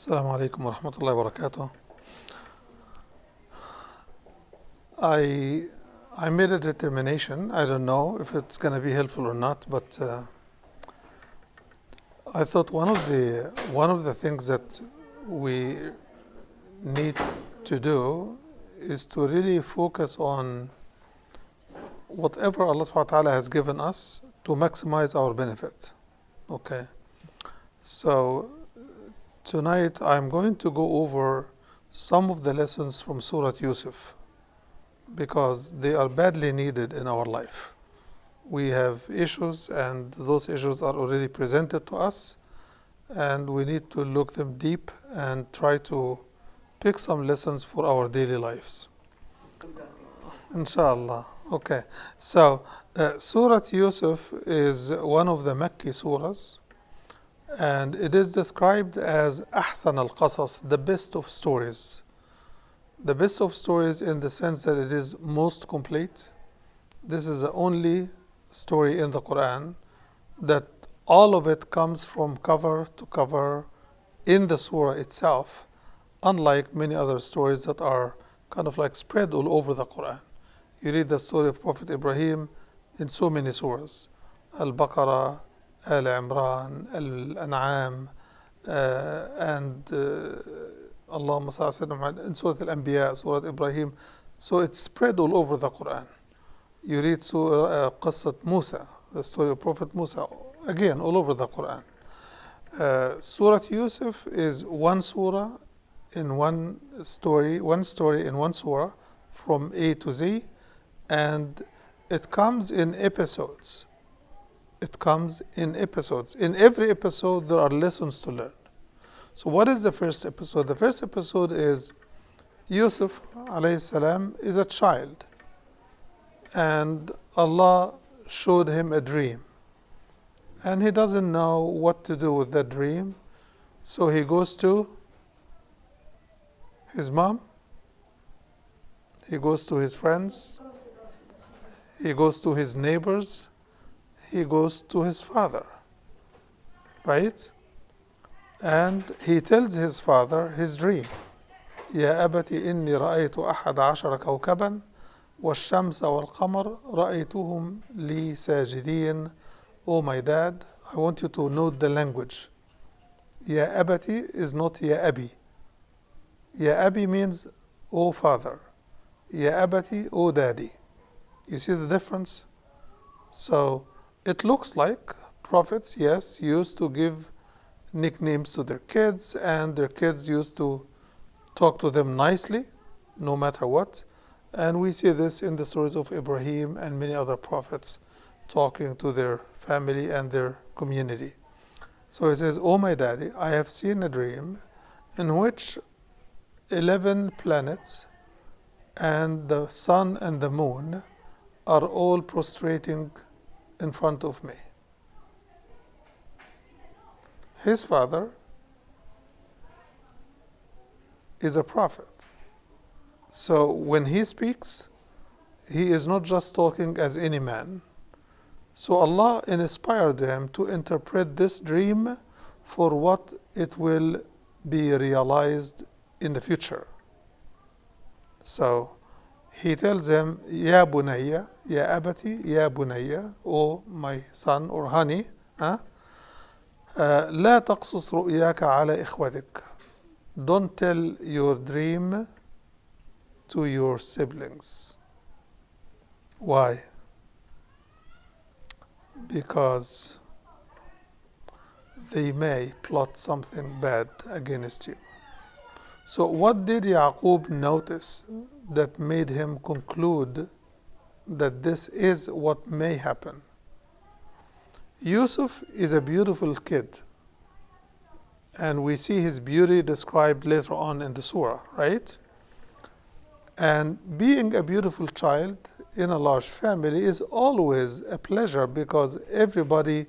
Assalamu alaikum wa rahmatullahi wa barakatuh. I made a determination. I don't know if it's going to be helpful or not, but I thought one of the things that we need to do is to really focus on whatever Allah subhanahu wa ta'ala has given us to maximize our benefit. Okay. So tonight I'm going to go over some of the lessons from Surat Yusuf because they are badly needed in our life. We have issues and those issues are already presented to us and we need to look them deep and try to pick some lessons for our daily lives. Inshallah. Okay. So Surat Yusuf is one of the Makki surahs and it is described as Ahsan al-Qasas, the best of stories. The best of stories in the sense that it is most complete. This is the only story in the Quran that all of it comes from cover to cover in the surah itself, unlike many other stories that are kind of like spread all over the Quran. You read the story of Prophet Ibrahim in so many surahs. Al-Baqarah, Al-Imran, Al-An'am, and Allahumma salli in Surah Al-Anbiya, Surah Ibrahim. So it's spread all over the Quran. You read Qissat Musa, the story of Prophet Musa, again all over the Quran. Surah Yusuf is one surah in one story in one surah from A to Z, and it comes in episodes. It comes in episodes. In every episode there are lessons to learn. So what is the first episode? The first episode is Yusuf alayhi salam is a child and Allah showed him a dream and he doesn't know what to do with that dream, so he goes to his mom, he goes to his friends, he goes to his neighbors, he goes to his father, right? And he tells his father his dream. يا أبت إني رأيت أحد عشر كوكبا والشمس والقمر رأيتهم لي ساجدين. Oh my dad, I want you to note the language. يا أبتي is not يا أبي. يا أبي means oh father. يا أبتي oh daddy. You see the difference? So it looks like prophets, yes, used to give nicknames to their kids and their kids used to talk to them nicely no matter what, and we see this in the stories of Ibrahim and many other prophets talking to their family and their community. So he says, oh my daddy, I have seen a dream in which 11 planets and the sun and the moon are all prostrating in front of me. His father is a prophet. So when he speaks, he is not just talking as any man. So Allah inspired him to interpret this dream for what it will be realized in the future. So he tells him, Ya bunayya, Ya abati, Ya bunayya, oh my son or honey, لا تقصص رؤياك على إخوتك. Don't tell your dream to your siblings. Why? Because they may plot something bad against you. So what did Yaqub notice that made him conclude that this is what may happen? Yusuf is a beautiful kid, and we see his beauty described later on in the surah, right? And being a beautiful child in a large family is always a pleasure because everybody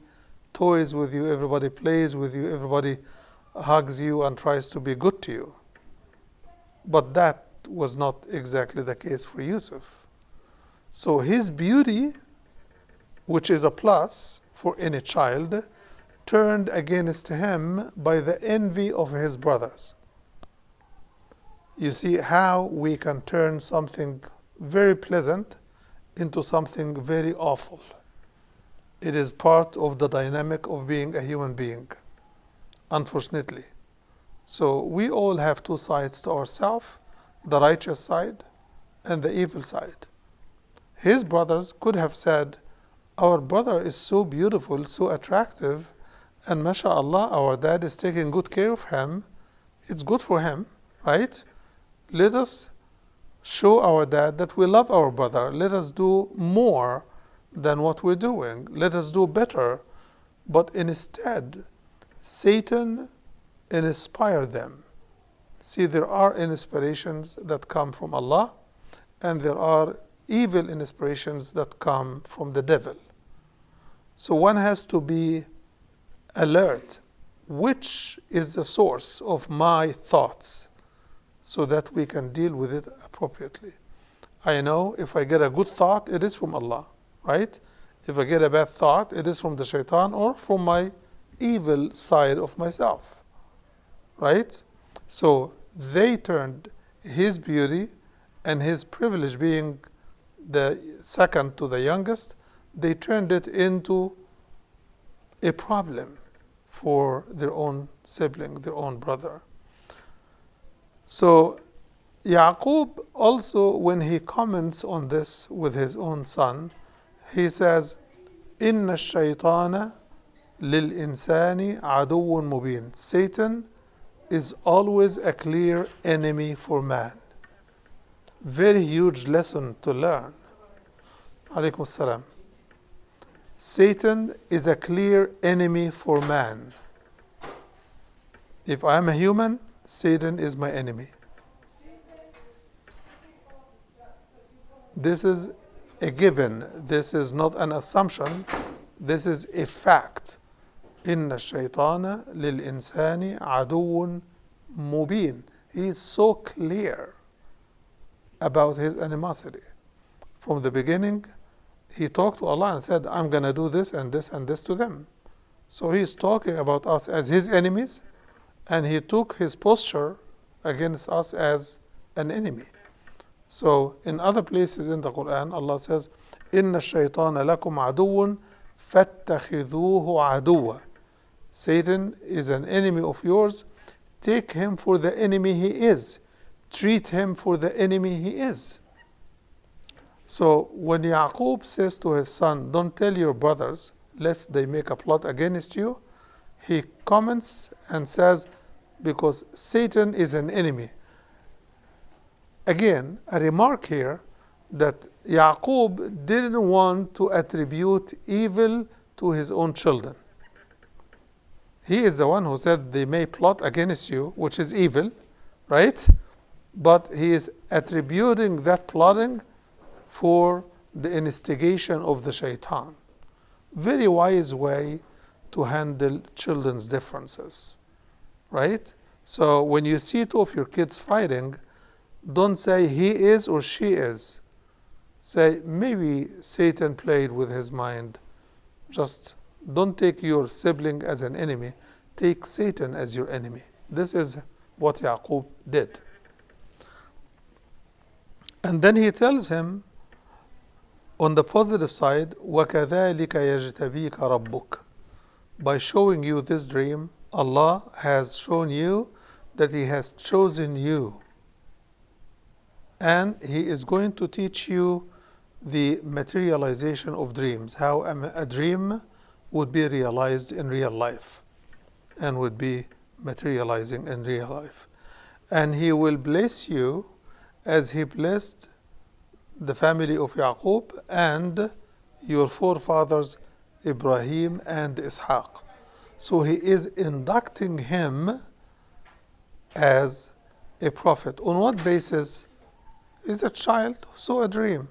toys with you, everybody plays with you, everybody hugs you and tries to be good to you. But that was not exactly the case for Yusuf. So his beauty, which is a plus for any child, turned against him by the envy of his brothers. You see how we can turn something very pleasant into something very awful. It is part of the dynamic of being a human being, unfortunately. So we all have two sides to ourselves, the righteous side and the evil side. His brothers could have said, our brother is so beautiful, so attractive, and mashallah, our dad is taking good care of him. It's good for him, right? Let us show our dad that we love our brother. Let us do more than what we're doing. Let us do better. But instead, Satan inspired them. See, there are inspirations that come from Allah, and there are evil inspirations that come from the devil. So one has to be alert. Which is the source of my thoughts, so that we can deal with it appropriately? I know if I get a good thought, it is from Allah, right? If I get a bad thought, it is from the shaitan or from my evil side of myself, right? So they turned his beauty and his privilege, being the second to the youngest, they turned it into a problem for their own sibling, their own brother. So Yaqub also, when he comments on this with his own son, he says, إِنَّ الشَّيْطَانَ لِلْإِنسَانِ عَدُوٌ مُبِينٌ. Satan is always a clear enemy for man. Very huge lesson to learn. Alaykum as-salam. Satan is a clear enemy for man. If I am a human, Satan is my enemy. This is a given. This is not an assumption. This is a fact. إِنَّ الشَّيْطَانَ لِلْإِنسَانِ عَدُوٌ مُبِينٌ. He is so clear about his animosity. From the beginning, he talked to Allah and said, I'm going to do this and this and this to them. So he's talking about us as his enemies, and he took his posture against us as an enemy. So in other places in the Quran, Allah says, إِنَّ الشَّيْطَانَ لَكُمْ عَدُوٌ فَاتَّخِذُوهُ عَدُوًّا. Satan is an enemy of yours. Take him for the enemy he is. Treat him for the enemy he is. So when Yaqub says to his son, don't tell your brothers lest they make a plot against you, he comments and says, because Satan is an enemy. Again, a remark here that Yaqub didn't want to attribute evil to his own children. He is the one who said they may plot against you, which is evil, right? But he is attributing that plotting for the instigation of the shaitan. Very wise way to handle children's differences, right? So when you see two of your kids fighting, don't say he is or she is. Say maybe Satan played with his mind. Just don't take your sibling as an enemy. Take Satan as your enemy. This is what Yaqub did. And then he tells him, on the positive side, وَكَذَلِكَ يَجْتَبِيكَ رَبُّكَ. By showing you this dream, Allah has shown you that He has chosen you. And He is going to teach you the materialization of dreams, how a dream would be realized in real life and would be materializing in real life. And He will bless you as He blessed the family of Yaqub and your forefathers Ibrahim and Ishaq. So He is inducting him as a prophet. On what basis? He's a child, saw a dream.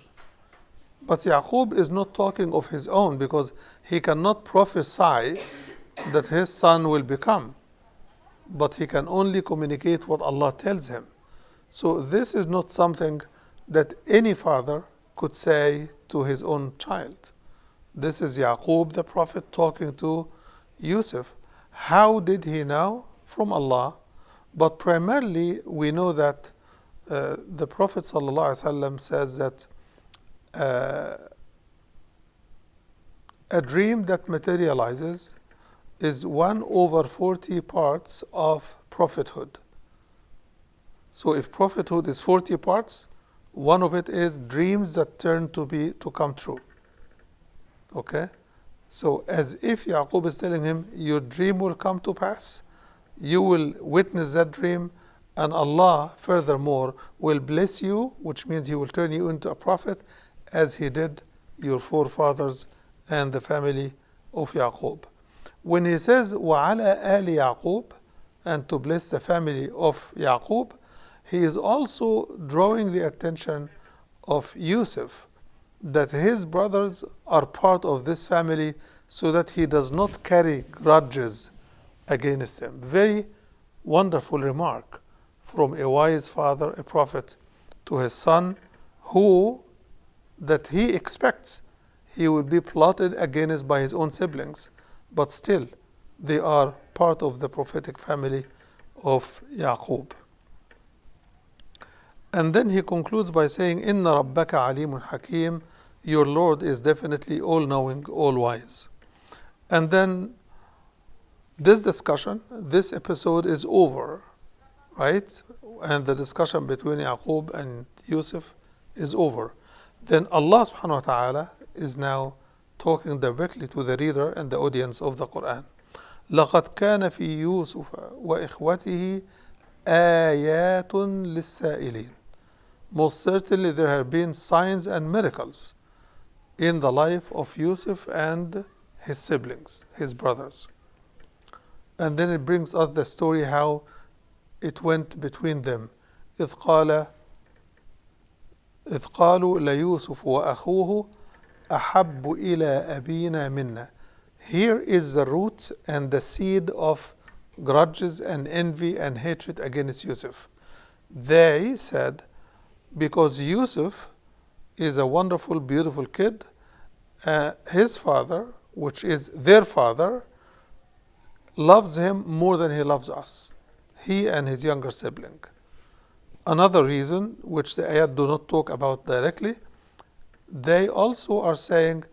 But Yaqub is not talking of his own, because he cannot prophesy that his son will become. But he can only communicate what Allah tells him. So this is not something that any father could say to his own child. This is Yaqub the prophet talking to Yusuf. How did he know? From Allah. But primarily, we know that the Prophet ﷺ says that a dream that materializes is 1/40 parts of prophethood. So if prophethood is 40 parts, one of it is dreams that turn to come true. Okay? So as if Yaqub is telling him, your dream will come to pass, you will witness that dream, and Allah furthermore will bless you, which means He will turn you into a prophet as He did your forefathers and the family of Yaqub. When He says وَعَلَى آلِ Yaqub, and to bless the family of Yaqub, He is also drawing the attention of Yusuf that his brothers are part of this family so that he does not carry grudges against them. Very wonderful remark from a wise father, a prophet, to his son, that he expects he will be plotted against by his own siblings, but still they are part of the prophetic family of Yaqub. And then he concludes by saying, Inna Rabbaka Alimun Hakim, your Lord is definitely all-knowing, all-wise. And then this discussion, this episode is over, right? And the discussion between Yaqub and Yusuf is over. Then Allah subhanahu wa ta'ala is now talking directly to the reader and the audience of the Quran. لَقَدْ كَانَ فِي يُوسُفَ وَإِخْوَتِهِ آيَاتٌ لِلسَّائِلِينَ. Most certainly there have been signs and miracles in the life of Yusuf and his siblings, his brothers. And then it brings us the story how it went between them. إذ قالوا ليوسف وأخوه أحب إلى أبينا منا. Here is the root and the seed of grudges and envy and hatred against Yusuf. They said, because Yusuf is a wonderful, beautiful kid, his father, which is their father, loves him more than he loves us, he and his younger sibling. Another reason, which the ayat do not talk about directly, they also are saying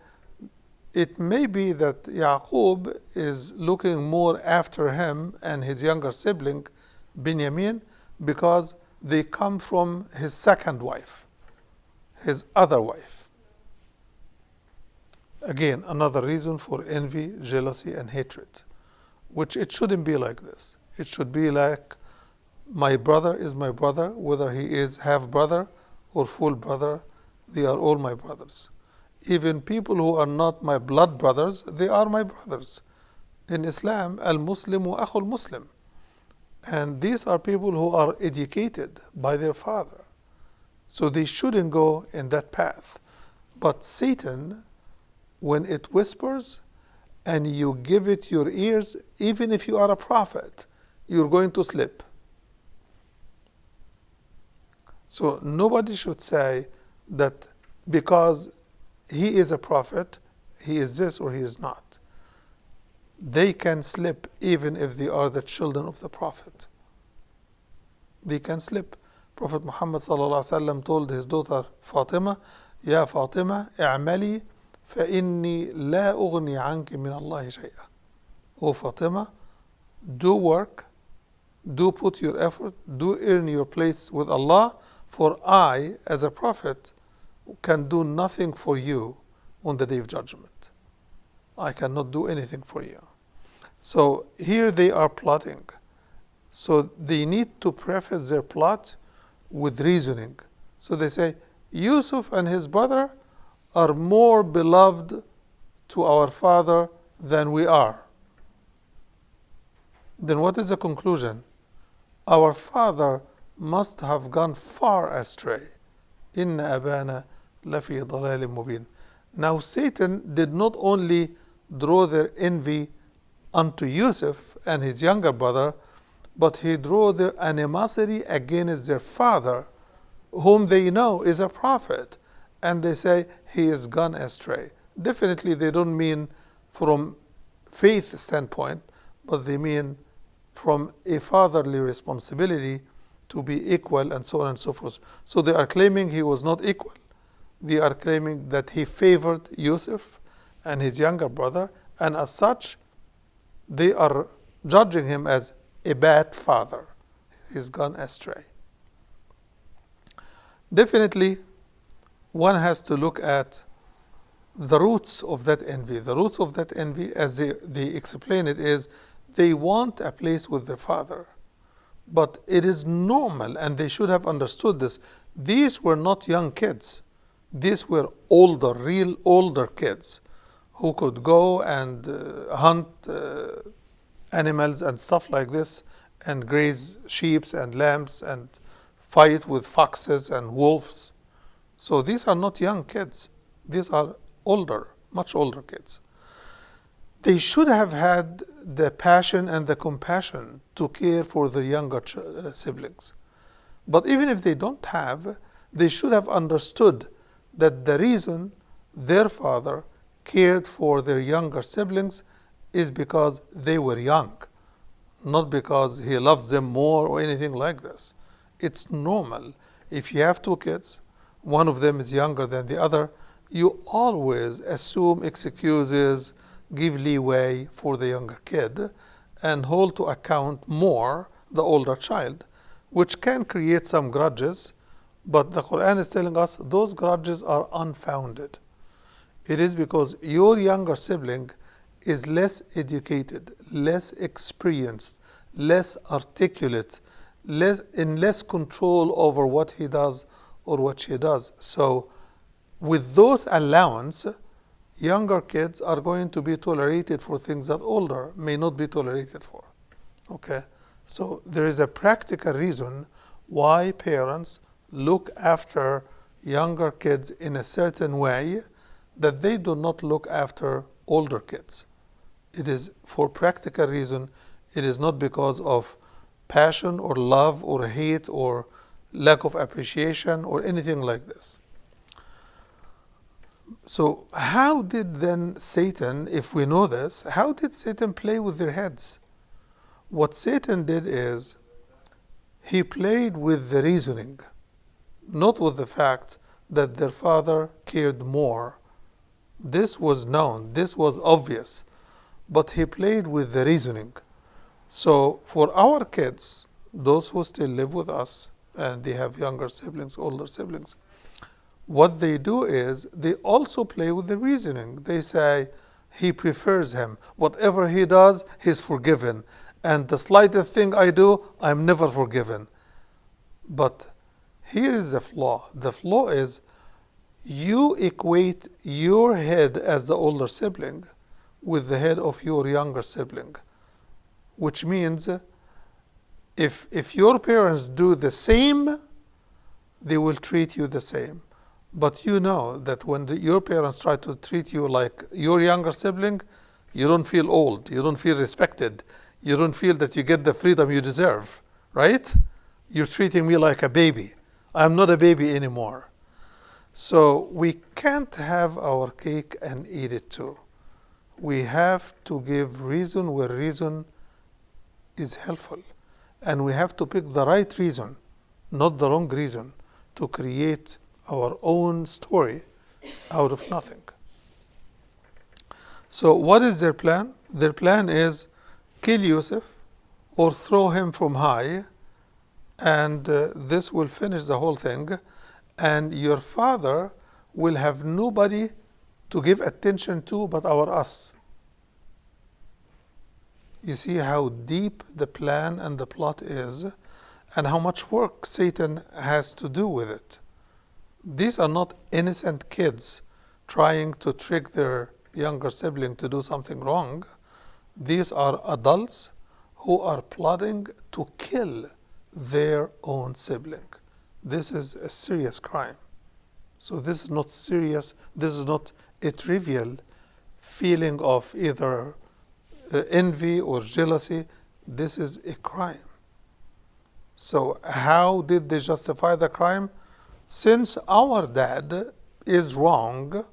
it may be that Yaqub is looking more after him and his younger sibling, Binyamin, because they come from his second wife, his other wife. Again, another reason for envy, jealousy, and hatred, which it shouldn't be like this. It should be like, my brother is my brother, whether he is half brother or full brother, they are all my brothers. Even people who are not my blood brothers, they are my brothers. In Islam, al-Muslimu akhul Muslim. And these are people who are educated by their father. So they shouldn't go in that path. But Satan, when it whispers and you give it your ears, even if you are a prophet, you're going to slip. So nobody should say that because he is a prophet, he is this or he is not. They can slip even if they are the children of the Prophet. They can slip. Prophet Muhammad ﷺ told his daughter Fatima, Ya Fatima, i'mali fa inni la ughni anki min Allahi shay'a. O Fatima, do work, do put your effort, do earn your place with Allah, for I, as a prophet, can do nothing for you on the day of judgment. I cannot do anything for you. So here they are plotting. So they need to preface their plot with reasoning. So they say, Yusuf and his brother are more beloved to our father than we are. Then what is the conclusion? Our father must have gone far astray. Inna abana lafi dalalim mubin. Now Satan did not only draw their envy unto Yusuf and his younger brother, but he drew their animosity against their father, whom they know is a prophet, and they say he is gone astray. Definitely they don't mean from faith standpoint, but they mean from a fatherly responsibility to be equal and so on and so forth. So they are claiming he was not equal. They are claiming that he favored Yusuf and his younger brother, and as such, they are judging him as a bad father. He's gone astray. Definitely, one has to look at the roots of that envy. The roots of that envy, as they explain it, is they want a place with their father. But it is normal, and they should have understood this. These were not young kids. These were older, real older kids who could go and hunt animals and stuff like this, and graze sheep and lambs and fight with foxes and wolves. So these are not young kids. These are older, much older kids. They should have had the passion and the compassion to care for their younger siblings. But even if they don't have, they should have understood that the reason their father cared for their younger siblings is because they were young, not because he loved them more or anything like this. It's normal. If you have two kids, one of them is younger than the other, you always assume excuses, give leeway for the younger kid, and hold to account more the older child, which can create some grudges, but the Quran is telling us those grudges are unfounded. It is because your younger sibling is less educated, less experienced, less articulate, in less control over what he does or what she does. So with those allowance, younger kids are going to be tolerated for things that older may not be tolerated for. Okay? So there is a practical reason why parents look after younger kids in a certain way that they do not look after older kids. It is for practical reason. It is not because of passion or love or hate or lack of appreciation or anything like this. So how did then Satan, if we know this, how did Satan play with their heads? What Satan did is he played with the reasoning, not with the fact that their father cared more. This was known, this was obvious, but he played with the reasoning. So for our kids, those who still live with us, and they have younger siblings, older siblings, what they do is they also play with the reasoning. They say, he prefers him. Whatever he does, he's forgiven. And the slightest thing I do, I'm never forgiven. But here is the flaw. The flaw is you equate your head as the older sibling with the head of your younger sibling, which means if your parents do the same, they will treat you the same. But you know that when your parents try to treat you like your younger sibling, you don't feel old, you don't feel respected, you don't feel that you get the freedom you deserve, right? You're treating me like a baby. I'm not a baby anymore. So we can't have our cake and eat it too. We have to give reason where reason is helpful. And we have to pick the right reason, not the wrong reason, to create our own story out of nothing. So what is their plan? Their plan is kill Yusuf or throw him from high, and this will finish the whole thing, and your father will have nobody to give attention to but us. You see how deep the plan and the plot is, and how much work Satan has to do with it. These are not innocent kids trying to trick their younger sibling to do something wrong. These are adults who are plotting to kill their own sibling. This is a serious crime. So this is not serious, this is not a trivial feeling of either envy or jealousy. This is a crime. So how did they justify the crime? Since our dad is wrong,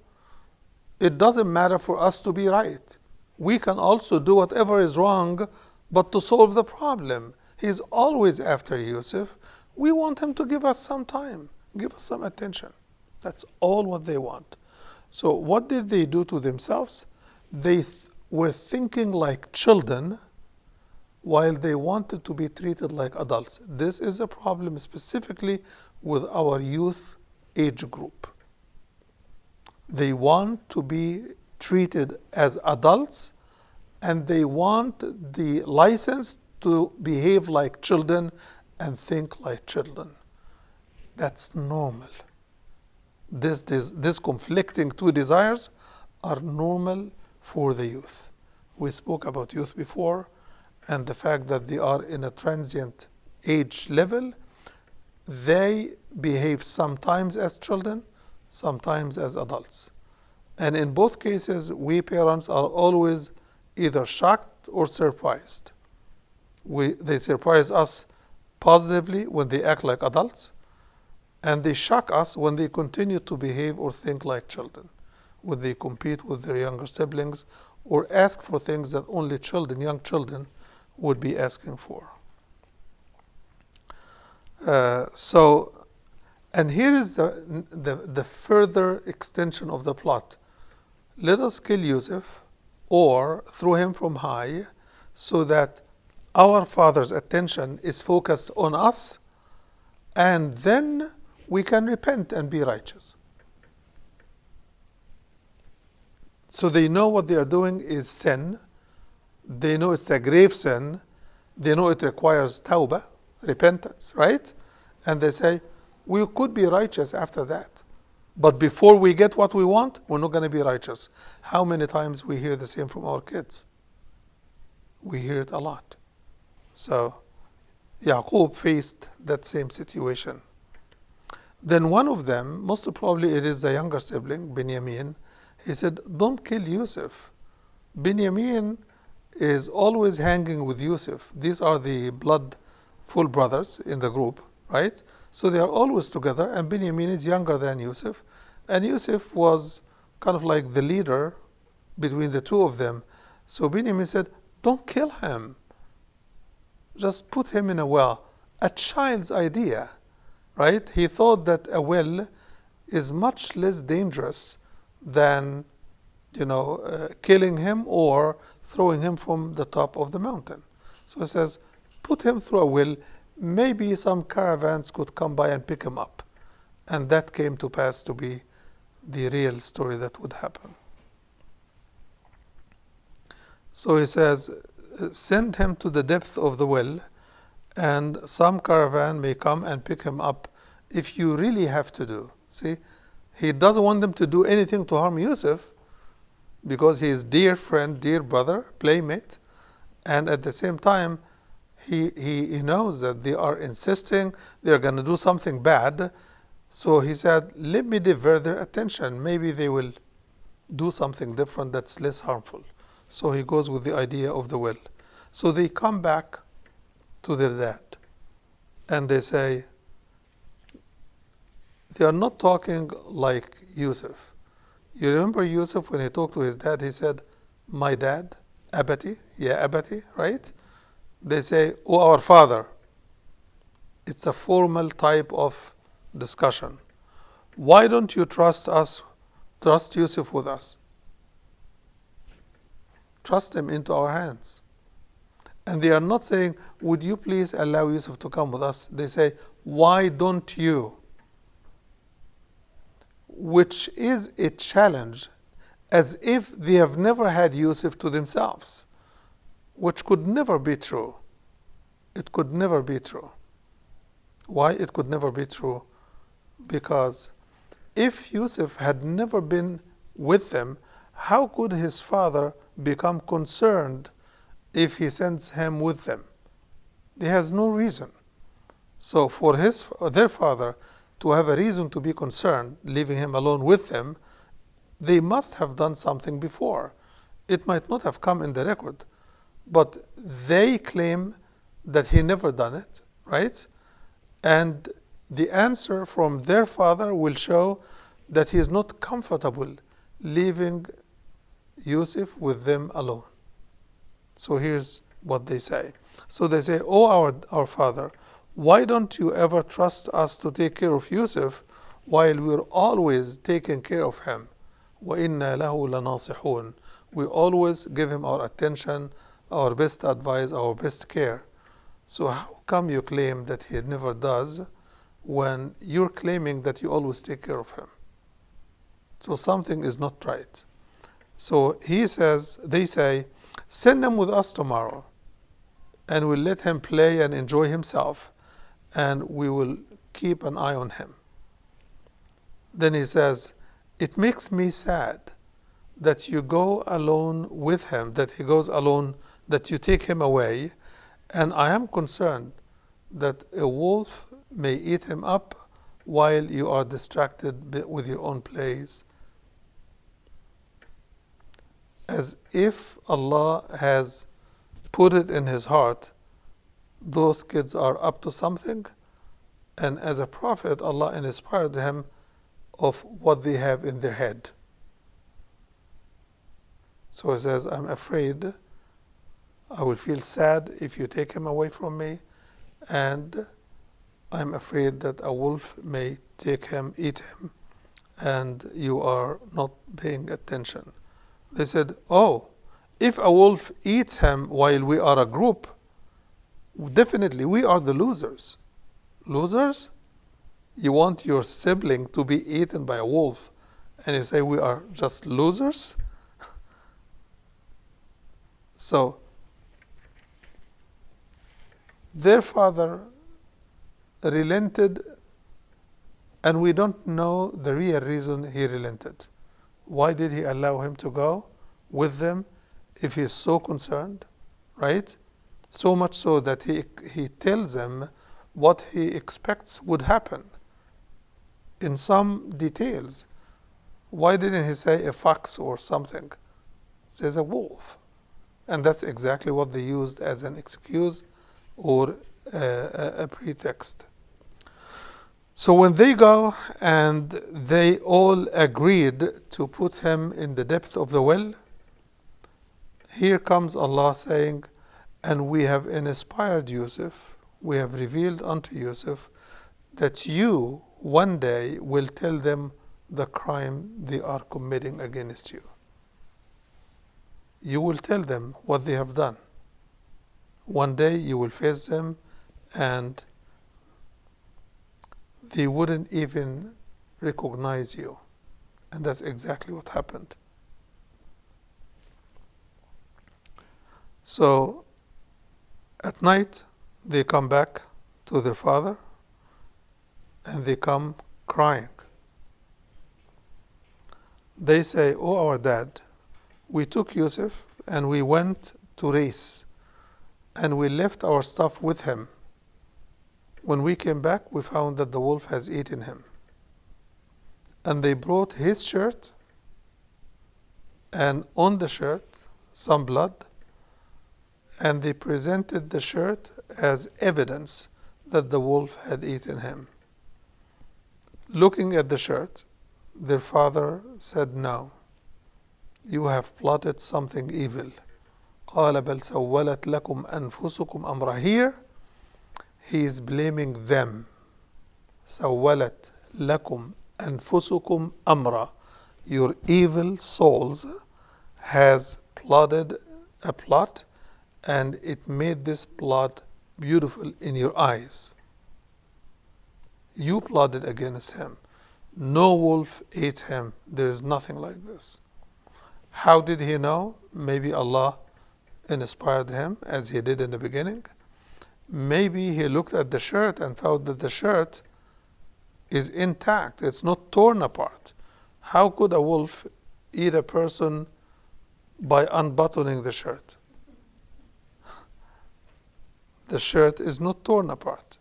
it doesn't matter for us to be right. We can also do whatever is wrong, but to solve the problem. He's always after Yusuf. We want him to give us some time, give us some attention. That's all what they want. So what did they do to themselves? They were thinking like children while they wanted to be treated like adults. This is a problem specifically with our youth age group. They want to be treated as adults, and they want the license to behave like children and think like children. That's normal. This conflicting two desires are normal for the youth. We spoke about youth before, and the fact that they are in a transient age level. They behave sometimes as children, sometimes as adults. And in both cases, we parents are always either shocked or surprised. They surprise us positively when they act like adults, and they shock us when they continue to behave or think like children, when they compete with their younger siblings or ask for things that only children, young children, would be asking for. And here is the further extension of the plot. Let us kill Yusuf or throw him from high so that our father's attention is focused on us, and then we can repent and be righteous. So they know what they are doing is sin. They know it's a grave sin. They know it requires tawbah, repentance, right? And they say, we could be righteous after that. But before we get what we want, we're not going to be righteous. How many times we hear the same from our kids? We hear it a lot. So Yaqub faced that same situation. Then one of them, most probably it is the younger sibling, Binyamin, he said, don't kill Yusuf. Binyamin is always hanging with Yusuf. These are the blood full brothers in the group, right? So they are always together, and Binyamin is younger than Yusuf. And Yusuf was kind of like the leader between the two of them. So Binyamin said, don't kill him. Just put him in a well. A child's idea, right? He thought that a well is much less dangerous than, killing him or throwing him from the top of the mountain. So he says, put him through a well. Maybe some caravans could come by and pick him up. And that came to pass to be the real story that would happen. So he says, send him to the depth of the well, and some caravan may come and pick him up if you really have to do. See, he doesn't want them to do anything to harm Yusuf because he is dear friend, dear brother, playmate, and at the same time, he knows that they are insisting they're going to do something bad. So he said, let me divert their attention. Maybe they will do something different that's less harmful. So he goes with the idea of the well. So they come back to their dad and they say, they are not talking like Yusuf. You remember Yusuf when he talked to his dad, he said, my dad, Abati, yeah, Abati, right? They say, oh, our father. It's a formal type of discussion. Why don't you trust Yusuf with us? Trust him into our hands. And they are not saying, would you please allow Yusuf to come with us? They say, why don't you? Which is a challenge, as if they have never had Yusuf to themselves, which could never be true. It could never be true. Why it could never be true? Because if Yusuf had never been with them, how could his father become concerned if he sends him with them? He has no reason. So for their father to have a reason to be concerned, leaving him alone with them, they must have done something before. It might not have come in the record, but they claim that he never done it, right? And the answer from their father will show that he is not comfortable leaving Yusuf with them alone. So here's what they say. So they say, "Oh, our father, why don't you ever trust us to take care of Yusuf while we're always taking care of him? وَإِنَّا لَهُ لَنَاصِحُونَ." We always give him our attention, our best advice, our best care. So how come you claim that he never does when you're claiming that you always take care of him? So something is not right. So they say, "Send him with us tomorrow, and we'll let him play and enjoy himself, and we will keep an eye on him." Then he says, "It makes me sad that you go alone with him, that he goes alone, that you take him away, and I am concerned that a wolf may eat him up while you are distracted with your own plays." As if Allah has put it in his heart, those kids are up to something, and as a prophet, Allah inspired him of what they have in their head. So he says, "I'm afraid I will feel sad if you take him away from me, and I'm afraid that a wolf may take him, eat him, and you are not paying attention." They said, "Oh, if a wolf eats him while we are a group, definitely we are the losers." Losers? You want your sibling to be eaten by a wolf, and you say we are just losers? So, their father relented, and we don't know the real reason he relented. Why did he allow him to go with them if he is so concerned, right? So much so that he tells them what he expects would happen in some details. Why didn't he say a fox or something? He says a wolf. And that's exactly what they used as an excuse or a pretext. So when they go and they all agreed to put him in the depth of the well, here comes Allah saying, "And we have inspired Yusuf, we have revealed unto Yusuf that you one day will tell them the crime they are committing against you." You will tell them what they have done. One day you will face them, and they wouldn't even recognize you. And that's exactly what happened. So at night they come back to their father, and they come crying. They say, "Oh, our dad, we took Yusuf and we went to race, and we left our stuff with him. When we came back, we found that the wolf has eaten him. And they brought his shirt, and on the shirt, some blood, and they presented the shirt as evidence that the wolf had eaten him." Looking at the shirt, their father said, "No, you have plotted something evil." قَالَ بَلْ سَوَّلَتْ لَكُمْ أَنفُسُكُمْ أَمْرًا. Here, he is blaming them. سَوَّلَتْ لَكُمْ أَنفُسُكُمْ أَمْرًا. Your evil souls has plotted a plot, and it made this plot beautiful in your eyes. You plotted against him. No wolf ate him. There is nothing like this. How did he know? Maybe Allah inspired him, as he did in the beginning. Maybe he looked at the shirt and found that the shirt is intact. It's not torn apart. How could a wolf eat a person by unbuttoning the shirt? The shirt is not torn apart.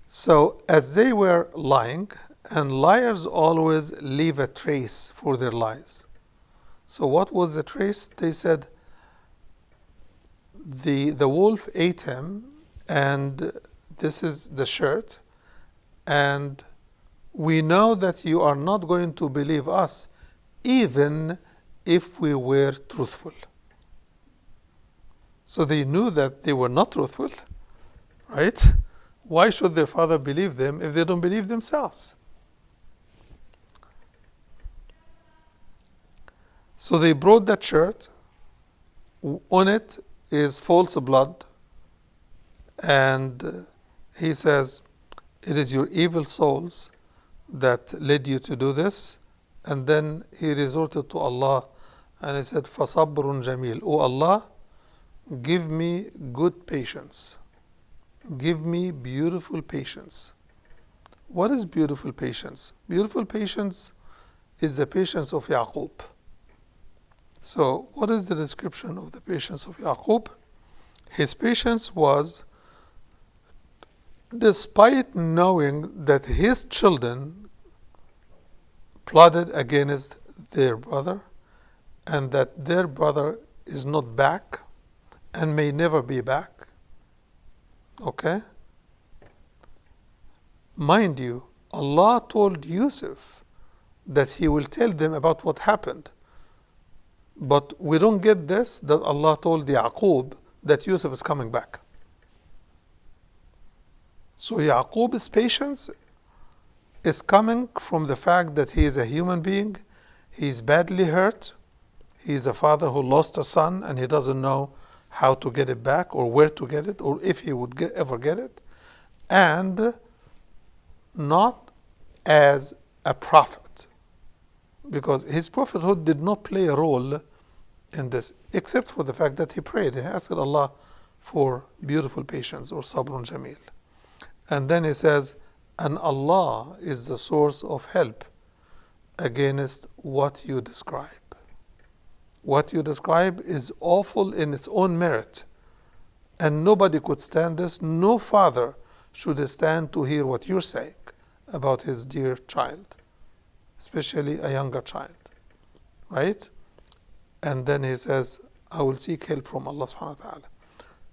So as they were lying, and liars always leave a trace for their lies. So what was the trace? They said the wolf ate him, and this is the shirt, and we know that you are not going to believe us even if we were truthful. So they knew that they were not truthful, right? Why should their father believe them if they don't believe themselves? So they brought that shirt. On it is false blood, and he says, it is your evil souls that led you to do this. And then he resorted to Allah and he said, فَصَبْرٌ جَمِيلٌ. Oh Allah, give me good patience. Give me beautiful patience. What is beautiful patience? Beautiful patience is the patience of Yaqub. So, what is the description of the patience of Yaqub? His patience was, despite knowing that his children plotted against their brother and that their brother is not back and may never be back. Okay? Mind you, Allah told Yusuf that he will tell them about what happened. But we don't get this, that Allah told Yaqub that Yusuf is coming back. So Yaqub's patience is coming from the fact that he is a human being, he is badly hurt, he is a father who lost a son and he doesn't know how to get it back or where to get it or if he would ever get it, and not as a prophet, because his prophethood did not play a role in this, except for the fact that he prayed. He asked Allah for beautiful patience, or sabrun jameel. And then he says, and Allah is the source of help against what you describe. What you describe is awful in its own merit, and nobody could stand this. No father should stand to hear what you're saying about his dear child, especially a younger child, right? And then he says, I will seek help from Allah subhanahu wa ta'ala.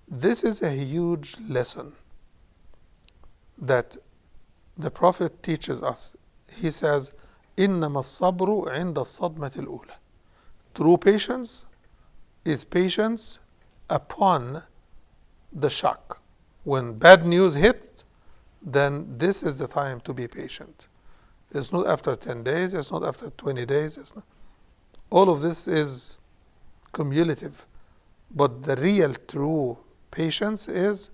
This is a huge lesson that the Prophet teaches us. He says, إِنَّمَا الصَّبْرُ عِنْدَ الصَّدْمَةِ الْأُولَى. True patience is patience upon the shock. When bad news hits, then this is the time to be patient. It's not after 10 days, it's not after 20 days. It's not. All of this is cumulative. But the real true patience is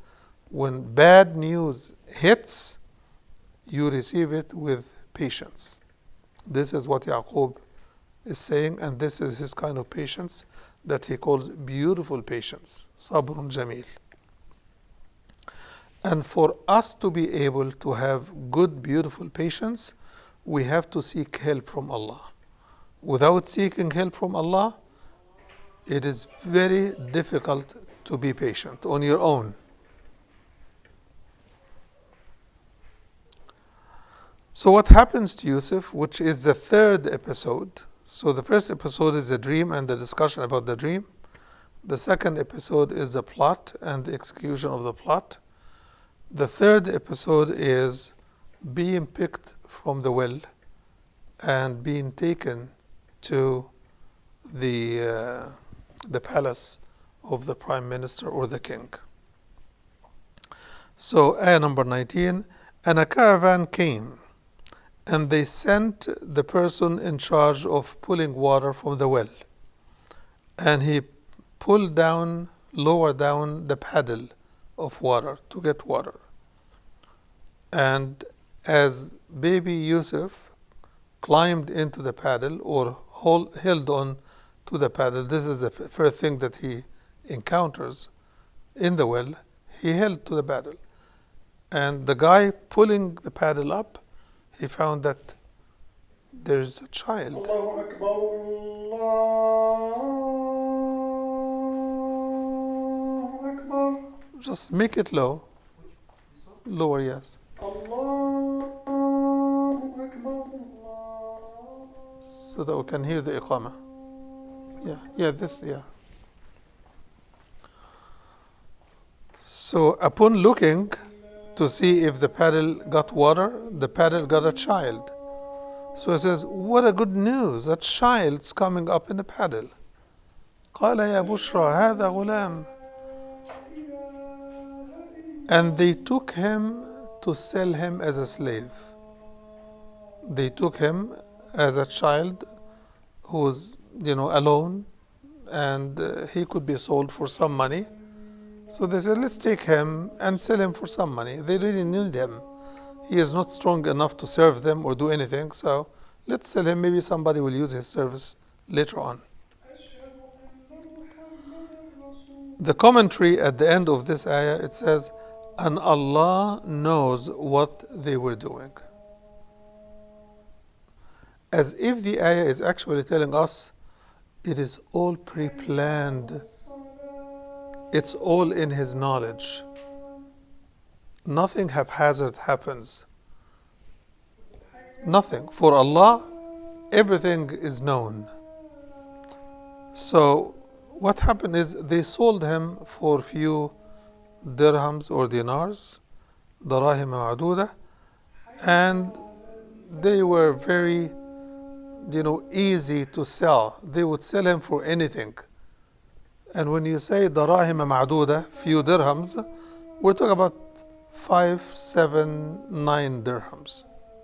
when bad news hits, you receive it with patience. This is what Yaqub is saying, and this is his kind of patience that he calls beautiful patience, sabrun jameel. And for us to be able to have good, beautiful patience, we have to seek help from Allah. Without seeking help from Allah, it is very difficult to be patient on your own. So what happens to Yusuf, which is the third episode? So the first episode is the dream and the discussion about the dream. The second episode is the plot and the execution of the plot. The third episode is being picked from the well and being taken to the palace of the prime minister or the king. So ayah number 19, and a caravan came, and they sent the person in charge of pulling water from the well, and he pulled down, lower down the paddle of water to get water. And as baby Yusuf climbed into the paddle or held on to the paddle, this is the first thing that he encounters in the well, he held to the paddle. And the guy pulling the paddle up, he found that there's a child. Allahu Akbar, Allahu Akbar. Just make it low. Lower, yes. Allahu Akbar, So that we can hear the iqamah. Yeah, this, yeah. So upon looking, to see if the paddle got water, the paddle got a child. So he says, what a good news, a child's coming up in the paddle. قال يا بشرى هذا غلام. And they took him to sell him as a slave. They took him as a child who's, alone, and he could be sold for some money. So they said, let's take him and sell him for some money. They really need him. He is not strong enough to serve them or do anything, so let's sell him. Maybe somebody will use his service later on. The commentary at the end of this ayah, it says, and Allah knows what they were doing. As if the ayah is actually telling us it is all pre-planned. It's all in His knowledge. Nothing haphazard happens. Nothing. For Allah, everything is known. So what happened is they sold him for few dirhams or dinars, darahim ma'duda, and they were very, easy to sell. They would sell him for anything. And when you say darahim ma'duda, few dirhams, we're talking about 5, 7, 9 dirhams.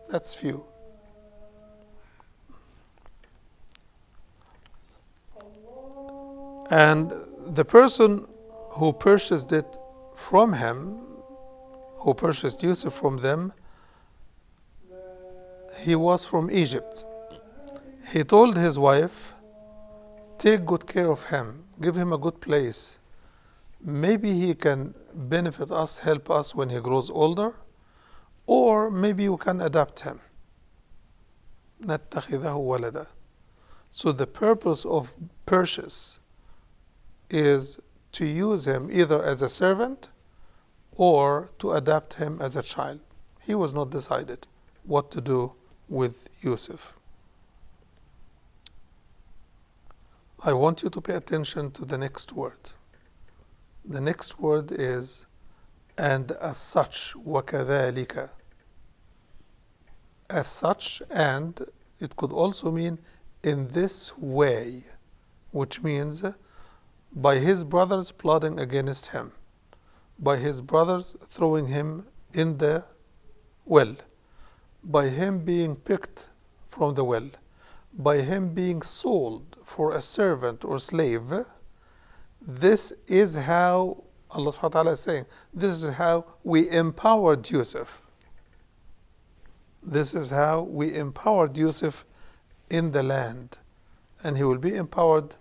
That's few. And the person who purchased it from him, who purchased Yusuf from them, he was from Egypt. He told his wife, take good care of him, give him a good place. Maybe he can benefit us, help us when he grows older, or maybe you can adopt him. نَتَّخِذَهُ وَلَدًا. So the purpose of purchase is to use him either as a servant or to adopt him as a child. He was not decided what to do with Yusuf. I want you to pay attention to the next word. The next word is, and as such, وَكَذَلِكَ. As such, and it could also mean in this way, which means by his brothers plotting against him, by his brothers throwing him in the well, by him being picked from the well, by him being sold for a servant or slave. This is how Allah subhanahu wa ta'ala is saying, this is how we empowered Yusuf. This is how we empowered Yusuf in the land. And he will be empowered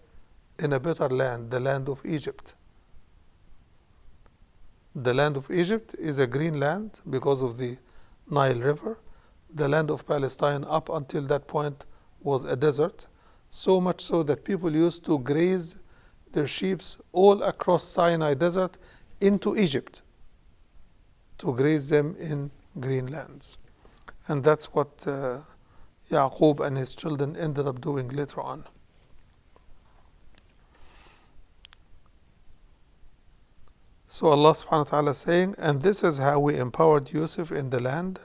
in a better land, the land of Egypt. The land of Egypt is a green land because of the Nile River. The land of Palestine up until that point was a desert, so much so that people used to graze their sheep all across Sinai Desert into Egypt to graze them in green lands. And that's what Yaqub and his children ended up doing later on. So Allah subhanahu wa ta'ala is saying, and this is how we empowered Yusuf in the land,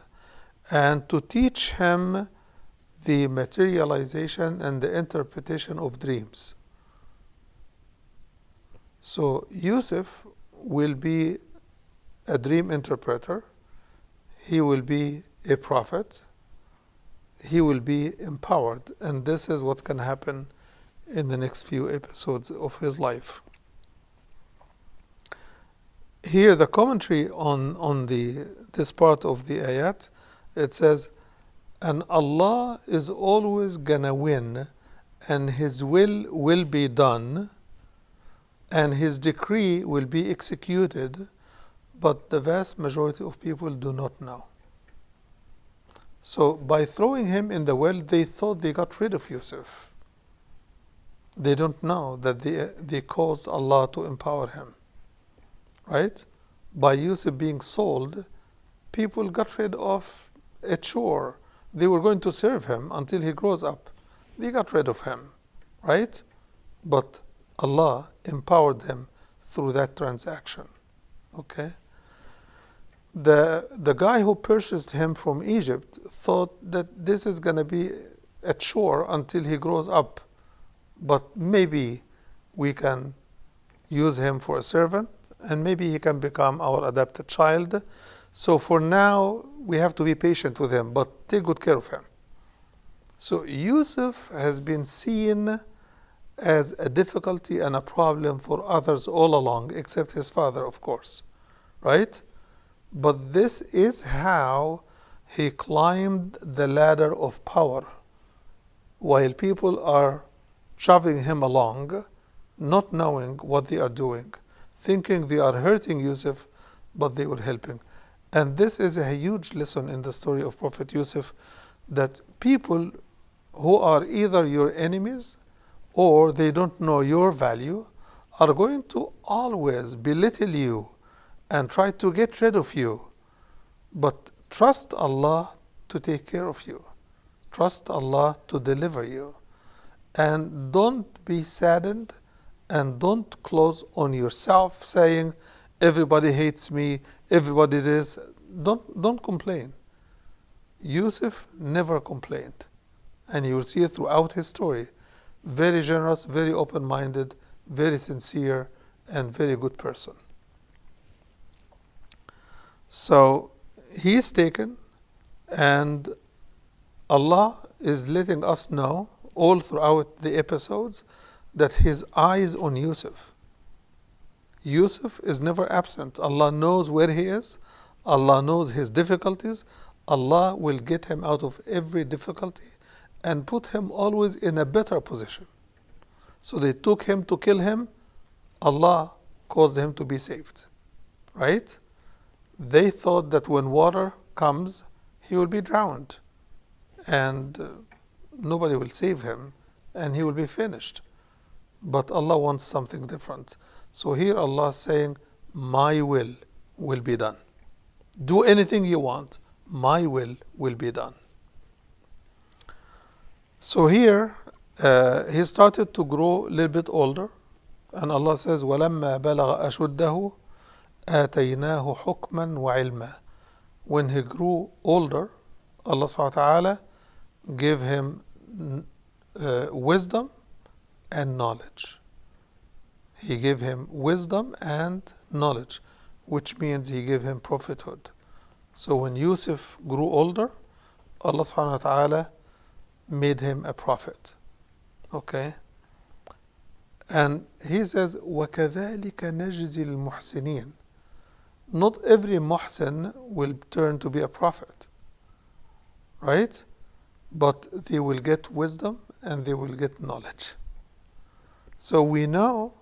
and to teach him the materialization and the interpretation of dreams. So Yusuf will be a dream interpreter, he will be a prophet, he will be empowered, and this is what's going to happen in the next few episodes of his life. Here the commentary on this part of the ayat, it says, and Allah is always gonna win, and His will be done, and His decree will be executed, but the vast majority of people do not know. So by throwing him in the well, they thought they got rid of Yusuf. They don't know that they caused Allah to empower him. Right? By Yusuf being sold, people got rid of a chore. They were going to serve him until he grows up. They got rid of him. Right? But Allah empowered them through that transaction. Okay? the guy who purchased him from Egypt thought that this is going to be a chore until he grows up, but maybe we can use him for a servant and maybe he can become our adopted child. So for now, we have to be patient with him, but take good care of him. So Yusuf has been seen as a difficulty and a problem for others all along, except his father, of course, right? But this is how he climbed the ladder of power while people are shoving him along, not knowing what they are doing, thinking they are hurting Yusuf, but they were helping. And this is a huge lesson in the story of Prophet Yusuf, that people who are either your enemies or they don't know your value are going to always belittle you and try to get rid of you. But trust Allah to take care of you. Trust Allah to deliver you. And don't be saddened and don't close on yourself saying, everybody hates me, everybody this. Don't complain. Yusuf never complained. And you will see it throughout his story. Very generous, very open-minded, very sincere, and very good person. So he is taken, and Allah is letting us know all throughout the episodes that his eye is on Yusuf. Yusuf is never absent. Allah knows where he is. Allah knows his difficulties. Allah will get him out of every difficulty and put him always in a better position. So they took him to kill him. Allah caused him to be saved. Right? They thought that when water comes, he will be drowned. And nobody will save him. And he will be finished. But Allah wants something different. So here Allah is saying, my will be done. Do anything you want. My will be done. So here, he started to grow a little bit older. And Allah says, وَلَمَّا بَلَغَ أَشُدَّهُ آتَيْنَاهُ حُكْمًا وَعِلْمًا. When he grew older, Allah subhanahu wa ta'ala gave him wisdom and knowledge. He gave him wisdom and knowledge, which means he gave him prophethood. So when Yusuf grew older, Allah subhanahu wa ta'ala made him a prophet. Okay? And he says, وَكَذَلِكَ نَجْزِي الْمُحْسِنِينَ. Not every muhsin will turn to be a prophet. Right? But they will get wisdom and they will get knowledge. So we know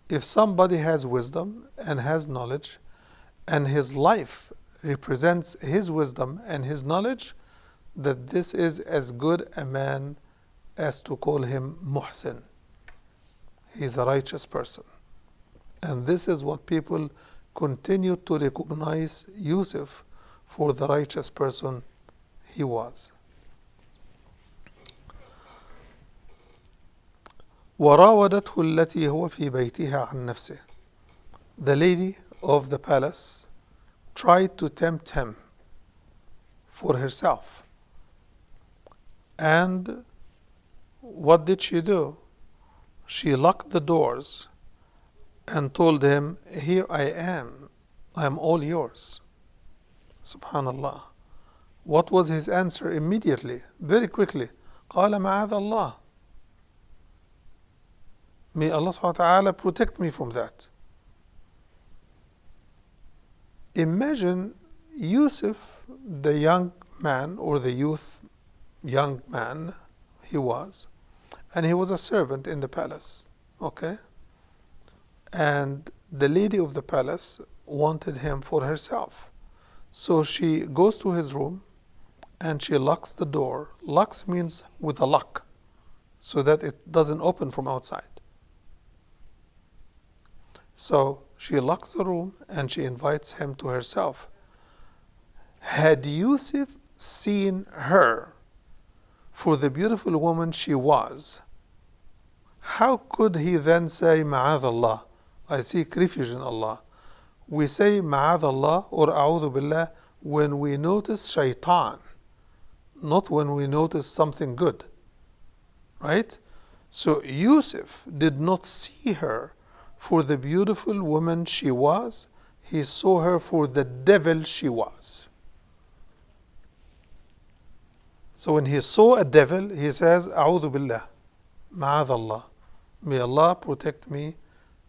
if somebody has wisdom and has knowledge and his life represents his wisdom and his knowledge, that this is as good a man as to call him muhsin. He's a righteous person. And this is what people continue to recognize Yusuf for, the righteous person he was. وراودته التي هو في بيتها عن نفسه. The lady of the palace tried to tempt him for herself. And what did she do? She locked the doors and told him, here I am all yours. Subhanallah. What was his answer immediately, very quickly? قال معاذ الله. May Allah subhanahu wa ta'ala protect me from that. Imagine Yusuf, the young man, or the young man he was, and he was a servant in the palace. Okay? And the lady of the palace wanted him for herself. So she goes to his room and she locks the door. Locks means with a lock, so that it doesn't open from outside. So she locks the room and she invites him to herself. Had Yusuf seen her for the beautiful woman she was, how could he then say, Ma'adh Allah, I seek refuge in Allah, we say ma'adallah or a'udhu billah when we notice shaitan, not when we notice something good. Right? So Yusuf did not see her for the beautiful woman she was. He saw her for the devil she was. So when he saw a devil, he says, A'udhu billah, ma'adallah. May Allah protect me.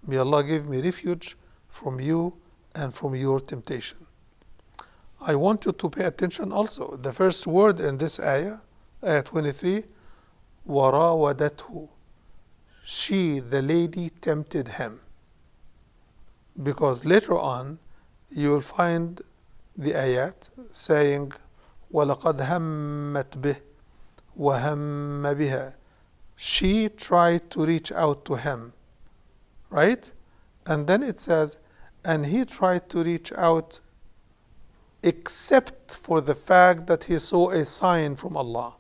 May Allah give me refuge from you and from your temptation. I want you to pay attention also. The first word in this ayah, ayah 23, وَرَاوَدَتْهُ. She, the lady, tempted him. Because later on, you will find the ayat saying, وَلَقَدْ هَمَّتْ بِهِ وَهَمَّ بِهَا. She tried to reach out to him. Right? And then it says, and he tried to reach out except for the fact that he saw a sign from Allah.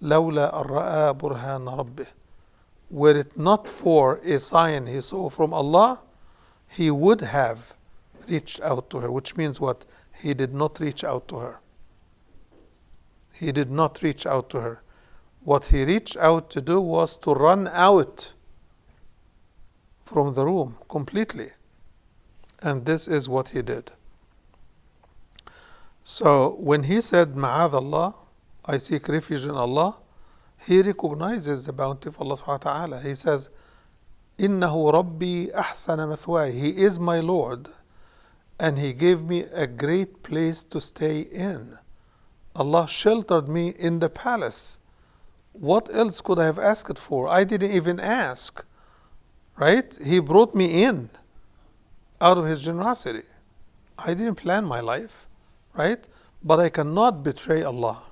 لَوْلَا أَن رَأَى بُرْهَانَ رَبِّهِ. Were it not for a sign he saw from Allah, he would have reached out to her. Which means what? He did not reach out to her. He did not reach out to her. What he reached out to do was to run out from the room completely. And this is what he did. So when he said, Ma'adallah, I seek refuge in Allah, he recognizes the bounty of Allah subhanahu wa ta'ala. He says, Innahu Rabbi ahsana mathwaya. He is my Lord, and He gave me a great place to stay in. Allah sheltered me in the palace. What else could I have asked for? I didn't even ask. Right? He brought me in out of His generosity. I didn't plan my life. Right? But I cannot betray Allah.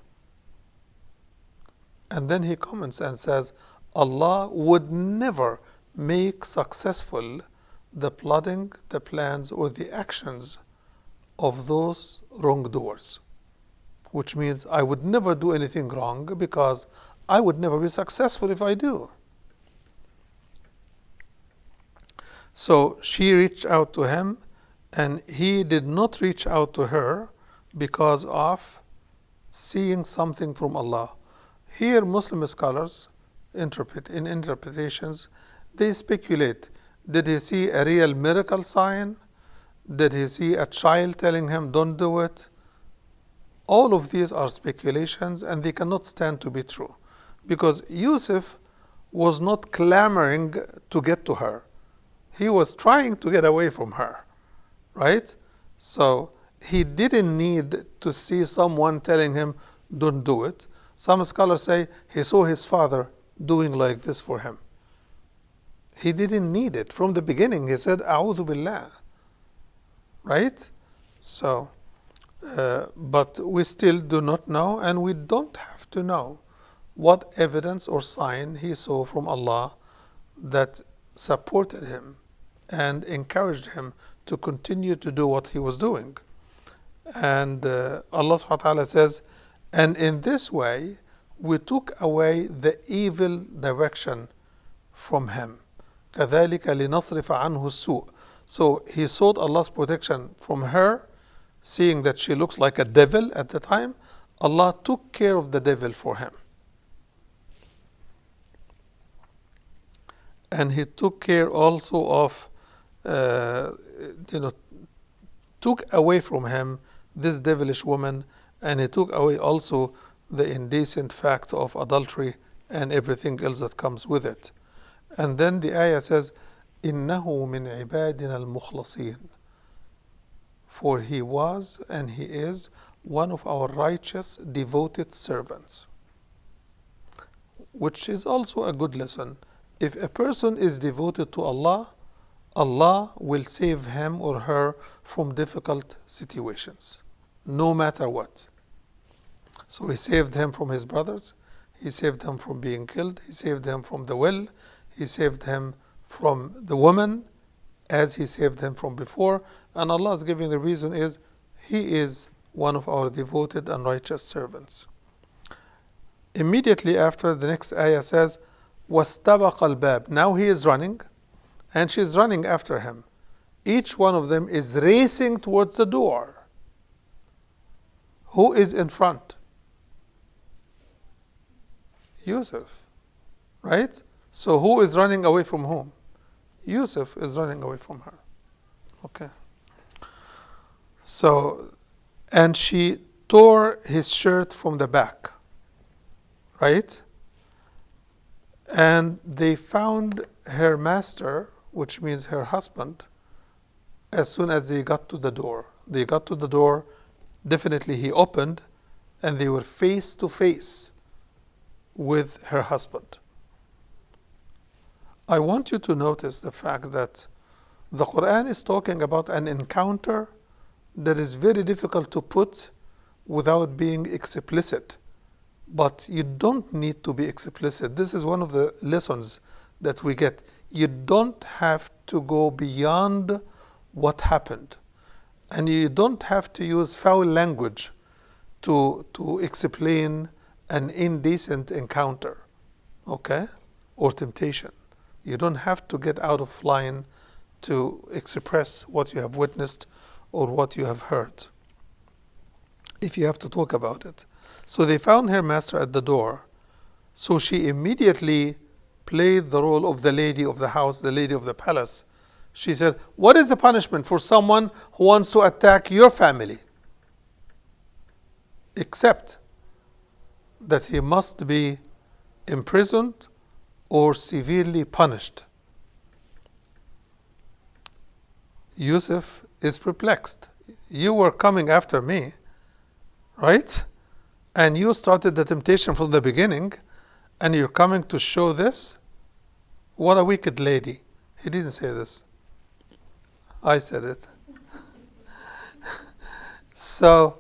And then he comments and says, Allah would never make successful the plotting, the plans, or the actions of those wrongdoers. Which means I would never do anything wrong because I would never be successful if I do. So she reached out to him, and he did not reach out to her because of seeing something from Allah. Here Muslim scholars in interpretations, they speculate. Did he see a real miracle sign? Did he see a child telling him, don't do it? All of these are speculations, and they cannot stand to be true. Because Yusuf was not clamoring to get to her. He was trying to get away from her. Right? So he didn't need to see someone telling him, don't do it. Some scholars say he saw his father doing like this for him. He didn't need it. From the beginning, he said, A'udhu billah. Right? So, but we still do not know, and we don't have to know what evidence or sign he saw from Allah that supported him and encouraged him to continue to do what he was doing. And Allah subhanahu wa ta'ala says, and in this way, we took away the evil direction from him. كَذَلِكَ لِنَصْرِفَ عَنْهُ السُّوء. So he sought Allah's protection from her, seeing that she looks like a devil at the time. Allah took care of the devil for him. And He took care also of, took away from him this devilish woman, and He took away also the indecent fact of adultery and everything else that comes with it. And then the ayah says, إِنَّهُ مِنْ عِبَادِنَا الْمُخْلَصِينَ. For he was and he is one of our righteous, devoted servants. Which is also a good lesson. If a person is devoted to Allah, Allah will save him or her from difficult situations, no matter what. So He saved him from his brothers, He saved him from being killed, He saved him from the well, He saved him from the woman, as He saved him from before. And Allah is giving the reason is, He is one of our devoted and righteous servants. Immediately after, the next ayah says, وَاسْتَبَقَ الْبَابِ. Now he is running, and she is running after him. each one of them is racing towards the door. Who is in front? Yusuf, right? So who is running away from whom? Yusuf is running away from her. Okay. So, and she tore his shirt from the back, right? And they found her master, which means her husband, as soon as they got to the door. They got to the door, definitely he opened, and they were face to face with her husband. I want you to notice the fact that the Quran is talking about an encounter that is very difficult to put without being explicit. But you don't need to be explicit. This is one of the lessons that we get. You don't have to go beyond what happened. And you don't have to use foul language to explain an indecent encounter, okay, or temptation. You don't have to get out of line to express what you have witnessed or what you have heard, if you have to talk about it. So they found her master at the door. So she immediately played the role of the lady of the house, the lady of the palace. She said, what is the punishment for someone who wants to attack your family? Except that he must be imprisoned or severely punished. Yusuf is perplexed. You were coming after me, right? And you started the temptation from the beginning, and you're coming to show this? What a wicked lady. He didn't say this. I said it. So,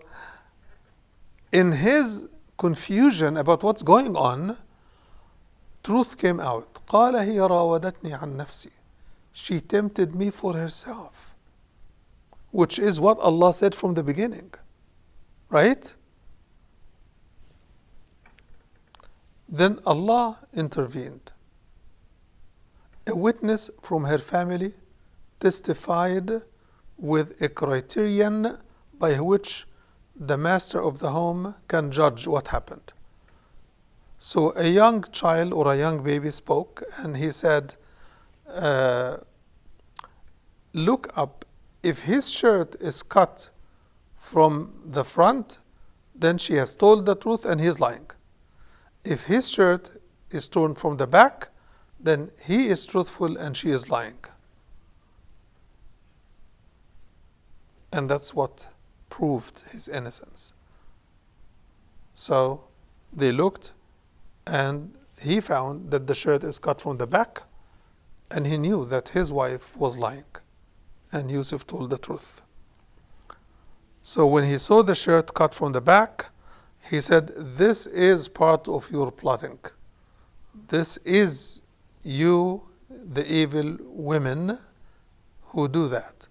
in his confusion about what's going on, truth came out. قال هي راودتني عن نفسي. She tempted me for herself, which is what Allah said from the beginning, right? Then Allah intervened. A witness from her family testified with a criterion by which the master of the home can judge what happened. So a young child or a young baby spoke, and he said, look up, if his shirt is cut from the front, then she has told the truth and he is lying. If his shirt is torn from the back, then he is truthful and she is lying. And that's what proved his innocence. So they looked, and he found that the shirt is cut from the back, and he knew that his wife was lying, and Yusuf told the truth. So when he saw the shirt cut from the back, he said, this is part of your plotting. This is you, the evil women who do that.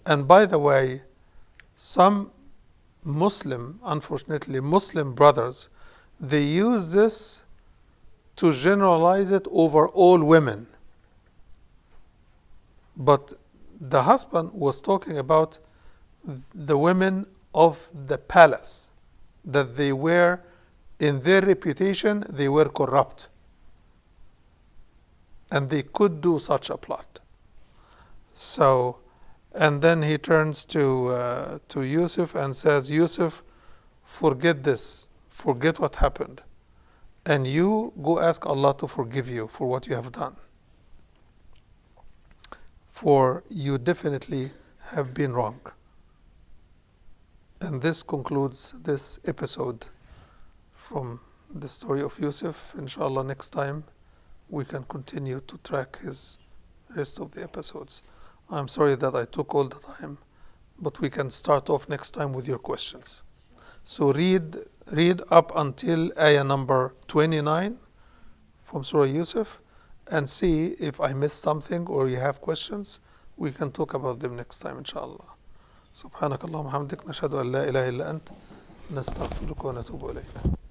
And by the way, some unfortunately Muslim brothers, they use this to generalize it over all women. But the husband was talking about the women of the palace, that they were, in their reputation, they were corrupt. And they could do such a plot. So, and then he turns to Yusuf and says, Yusuf, forget this, forget what happened. And you go ask Allah to forgive you for what you have done. For you definitely have been wrong. And this concludes this episode from the story of Yusuf. Inshallah, next time we can continue to track his rest of the episodes. I'm sorry that I took all the time, but we can start off next time with your questions. So read up until ayah number 29 from Surah Yusuf, and see if I missed something or you have questions. We can talk about them next time, inshallah. سبحانك اللهم وبحمدك نشهد أن لا إله إلا أنت نستغفرك ونتوب إليك.